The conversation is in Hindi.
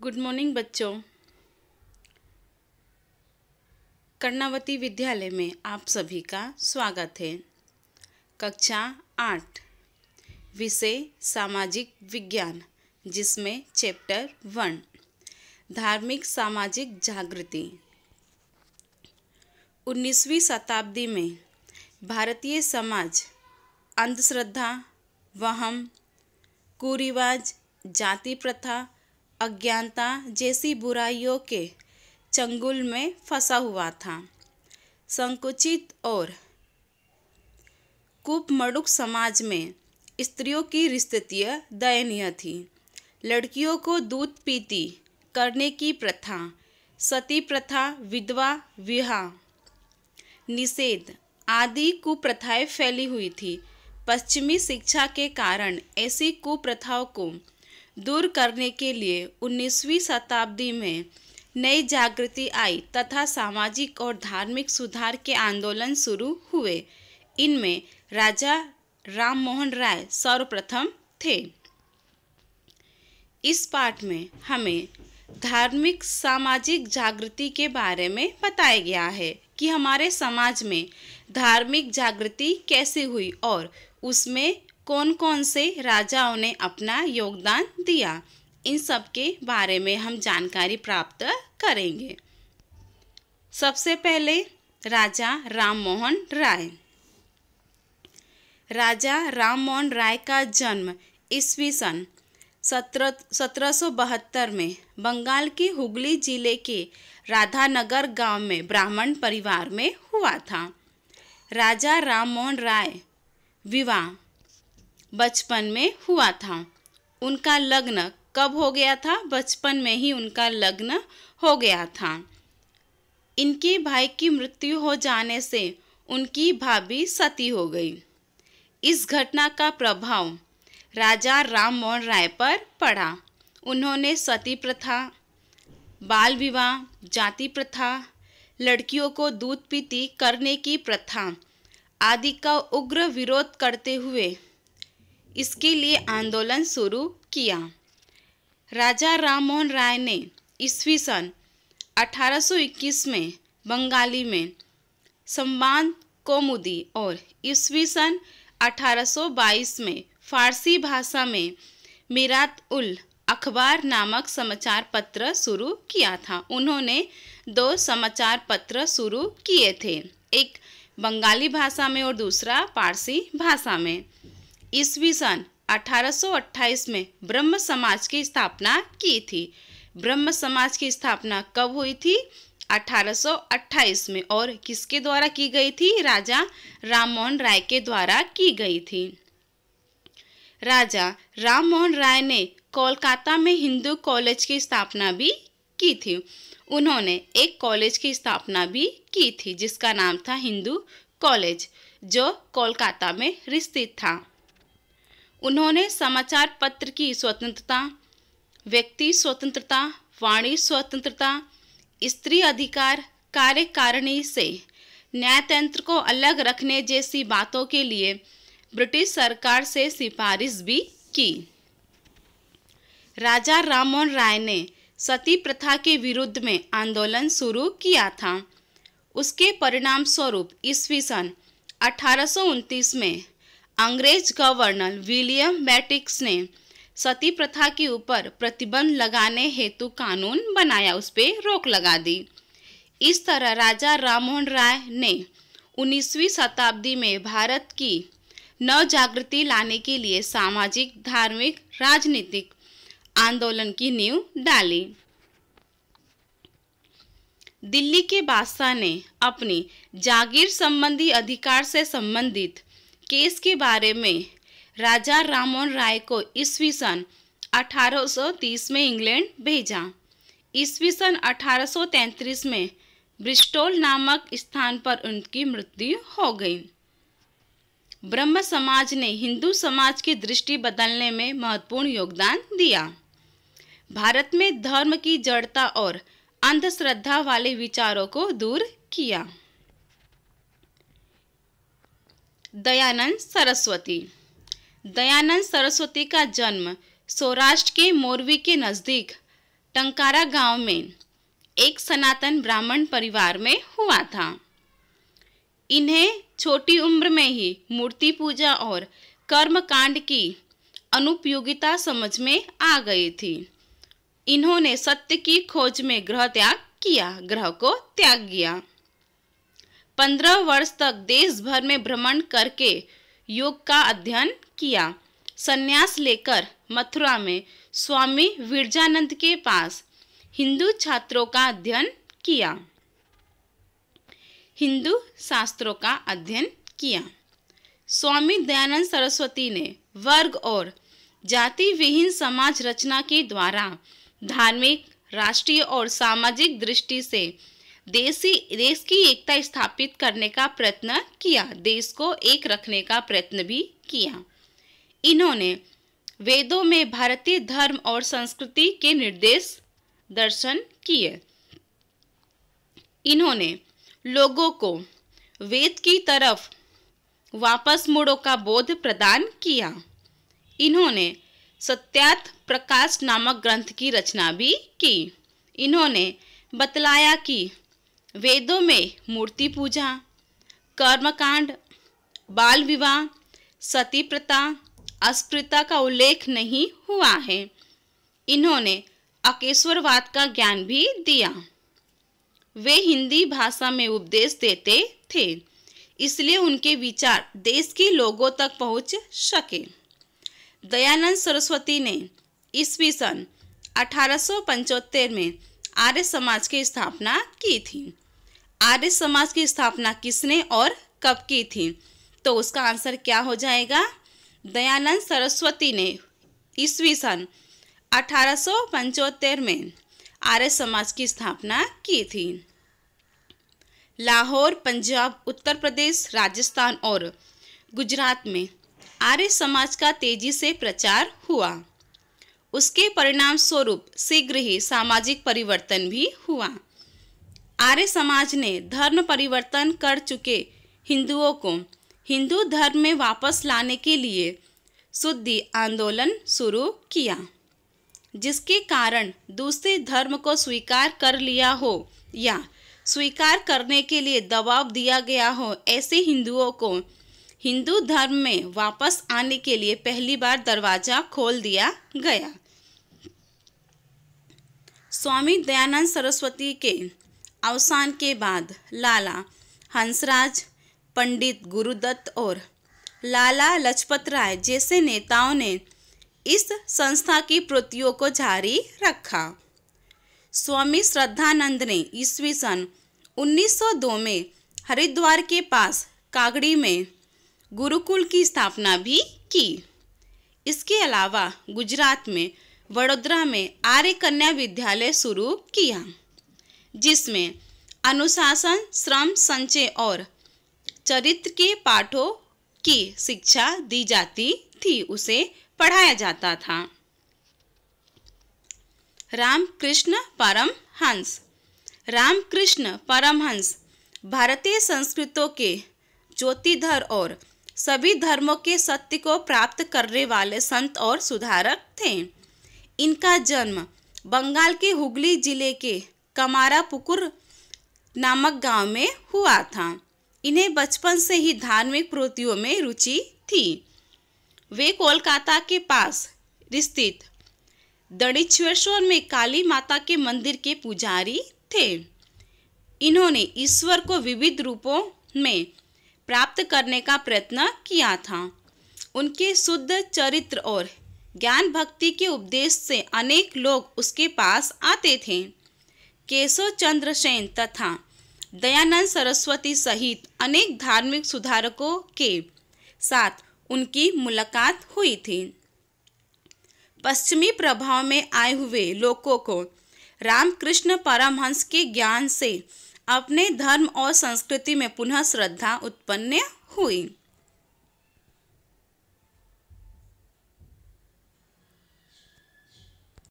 गुड मॉर्निंग बच्चों। कर्णावती विद्यालय में आप सभी का स्वागत है। कक्षा 8 विषय सामाजिक विज्ञान, जिसमें चैप्टर 1 धार्मिक सामाजिक जागृति। 19वीं शताब्दी में भारतीय समाज अंधश्रद्धा, वहम, कुरिवाज, जाति प्रथा, अज्ञानता जैसी बुराइयों के चंगुल में फंसा हुआ था। संकुचित और कुपमड़ुक समाज में स्त्रियों की स्थितियां दयनीय थी। लड़कियों को दूध पीती करने की प्रथा, सती प्रथा, विधवा विवाह निषेध आदि कुप्रथाएं फैली हुई थी। पश्चिमी शिक्षा के कारण ऐसी कुप्रथाओं को दूर करने के लिए 19वीं शताब्दी में नई जागृति आई तथा सामाजिक और धार्मिक सुधार के आंदोलन शुरू हुए। इनमें राजा राममोहन राय सर्वप्रथम थे। इस पाठ में हमें धार्मिक सामाजिक जागृति के बारे में बताया गया है कि हमारे समाज में धार्मिक जागृति कैसे हुई और उसमें कौन कौन से राजाओं ने अपना योगदान दिया। इन सब के बारे में हम जानकारी प्राप्त करेंगे। सबसे पहले राजा राममोहन राय। राजा राममोहन राय का जन्म ईस्वी सन 1772 में बंगाल के हुगली जिले के राधानगर गांव में ब्राह्मण परिवार में हुआ था। राजा राममोहन राय विवाह बचपन में हुआ था। उनका लग्न कब हो गया था? बचपन में ही उनका लग्न हो गया था। इनके भाई की मृत्यु हो जाने से उनकी भाभी सती हो गई। इस घटना का प्रभाव राजा राममोहन राय पर पड़ा। उन्होंने सती प्रथा, बाल विवाह, जाति प्रथा, लड़कियों को दूध पीती करने की प्रथा आदि का उग्र विरोध करते हुए इसके लिए आंदोलन शुरू किया। राजा राममोहन राय ने ईस्वी सन 1821 में बंगाली में संवाद कौमुदी और ईस्वी सन 1822 में फारसी भाषा में मिरात उल अखबार नामक समाचार पत्र शुरू किया था। उन्होंने 2 समाचार पत्र शुरू किए थे, एक बंगाली भाषा में और दूसरा पारसी भाषा में। ईस्वी सन 1828 में ब्रह्म समाज की स्थापना की थी। ब्रह्म समाज की स्थापना कब हुई थी? 1828 में। और किसके द्वारा की गई थी? राजा राममोहन राय के द्वारा की गई थी। राजा राममोहन राय ने कोलकाता में हिंदू कॉलेज की स्थापना भी की थी। उन्होंने एक कॉलेज की स्थापना भी की थी जिसका नाम था हिंदू कॉलेज, जो कोलकाता में स्थित था। उन्होंने समाचार पत्र की स्वतंत्रता, व्यक्ति स्वतंत्रता, वाणी स्वतंत्रता, स्त्री अधिकार, कार्यकारिणी से न्यायतंत्र को अलग रखने जैसी बातों के लिए ब्रिटिश सरकार से सिफारिश भी की। राजा राममोहन राय ने सती प्रथा के विरुद्ध में आंदोलन शुरू किया था। उसके परिणाम स्वरूप ईस्वी सन 1829 में अंग्रेज गवर्नर विलियम बेटिक्स ने सती प्रथा के ऊपर प्रतिबंध लगाने हेतु कानून बनाया, उस पर रोक लगा दी। इस तरह राजा राममोहन राय ने 19वीं शताब्दी में भारत की नव जागृति लाने के लिए सामाजिक, धार्मिक, राजनीतिक आंदोलन की नींव डाली। दिल्ली के बादशाह ने अपनी जागीर संबंधी अधिकार से संबंधित केस के बारे में राजा राममोहन राय को ईस्वी सन 1830 में इंग्लैंड भेजा। ईस्वी सन 1833 में ब्रिस्टोल नामक स्थान पर उनकी मृत्यु हो गई। ब्रह्म समाज ने हिंदू समाज की दृष्टि बदलने में महत्वपूर्ण योगदान दिया। भारत में धर्म की जड़ता और अंधश्रद्धा वाले विचारों को दूर किया। दयानंद सरस्वती। दयानंद सरस्वती का जन्म सौराष्ट्र के मोरवी के नज़दीक टंकारा गांव में एक सनातन ब्राह्मण परिवार में हुआ था। इन्हें छोटी उम्र में ही मूर्ति पूजा और कर्मकांड की अनुपयोगिता समझ में आ गई थी। इन्होंने सत्य की खोज में ग्रह को त्याग किया। 15 वर्ष तक देश भर में भ्रमण करके योग का अध्ययन किया। संन्यास लेकर मथुरा में स्वामी विरजानंद के पास हिंदू छात्रों का अध्ययन किया। हिंदू शास्त्रों का अध्ययन किया। स्वामी दयानंद सरस्वती ने वर्ग और जाति विहीन समाज रचना के द्वारा धार्मिक, राष्ट्रीय और सामाजिक दृष्टि से देश की एकता स्थापित करने का प्रयत्न किया। देश को एक रखने का प्रयत्न भी किया। इन्होंने वेदों में भारतीय धर्म और संस्कृति के निर्देश दर्शन किए। इन्होंने लोगों को वेद की तरफ वापस मुड़ो का बोध प्रदान किया। इन्होंने सत्यार्थ प्रकाश नामक ग्रंथ की रचना भी की। इन्होंने बतलाया कि वेदों में मूर्ति पूजा, कर्मकांड, बाल विवाह, सती प्रथा, अस्पृश्यता का उल्लेख नहीं हुआ है। इन्होंने अकेश्वरवाद का ज्ञान भी दिया। वे हिंदी भाषा में उपदेश देते थे, इसलिए उनके विचार देश के लोगों तक पहुंच सके। दयानंद सरस्वती ने ईस्वी सन 1875 में आर्य समाज की स्थापना की थी। आर्य समाज की स्थापना किसने और कब की थी? तो उसका आंसर क्या हो जाएगा? दयानंद सरस्वती ने ईस्वी सन 1875 में आर्य समाज की स्थापना की थी। लाहौर, पंजाब, उत्तर प्रदेश, राजस्थान और गुजरात में आर्य समाज का तेजी से प्रचार हुआ। उसके परिणाम स्वरूप शीघ्र ही सामाजिक परिवर्तन भी हुआ। आर्य समाज ने धर्म परिवर्तन कर चुके हिंदुओं को हिंदू धर्म में वापस लाने के लिए शुद्धि आंदोलन शुरू किया, जिसके कारण दूसरे धर्म को स्वीकार कर लिया हो या स्वीकार करने के लिए दबाव दिया गया हो, ऐसे हिंदुओं को हिंदू धर्म में वापस आने के लिए पहली बार दरवाजा खोल दिया गया। स्वामी दयानंद सरस्वती के अवसान के बाद लाला हंसराज, पंडित गुरुदत्त और लाला लजपत राय जैसे नेताओं ने इस संस्था की प्रवृत्तियों को जारी रखा। स्वामी श्रद्धानंद ने ईस्वी सन 1902 में हरिद्वार के पास कागड़ी में गुरुकुल की स्थापना भी की। इसके अलावा गुजरात में वडोदरा में आर्य कन्या विद्यालय शुरू किया, जिसमें अनुशासन, श्रम, संचय और चरित्र के पाठों की शिक्षा दी जाती थी, उसे पढ़ाया जाता था। रामकृष्ण परमहंस। रामकृष्ण परमहंस भारतीय संस्कृतों के ज्योतिधर और सभी धर्मों के सत्य को प्राप्त करने वाले संत और सुधारक थे। इनका जन्म बंगाल के हुगली जिले के कमारापुकुर नामक गांव में हुआ था। इन्हें बचपन से ही धार्मिक प्रवृत्तियों में रुचि थी। वे कोलकाता के पास स्थित दणिश्वेश्वर में काली माता के मंदिर के पुजारी थे। इन्होंने ईश्वर को विविध रूपों में प्राप्त करने का प्रयत्न किया था। उनके शुद्ध चरित्र और ज्ञान भक्ति के उपदेश से अनेक लोग उसके पास आते थे। केशव चंद्र सेन तथा दयानंद सरस्वती सहित अनेक धार्मिक सुधारकों के साथ उनकी मुलाकात हुई थी। पश्चिमी प्रभाव में आए हुए लोगों को रामकृष्ण परमहंस के ज्ञान से अपने धर्म और संस्कृति में पुनः श्रद्धा उत्पन्न हुई।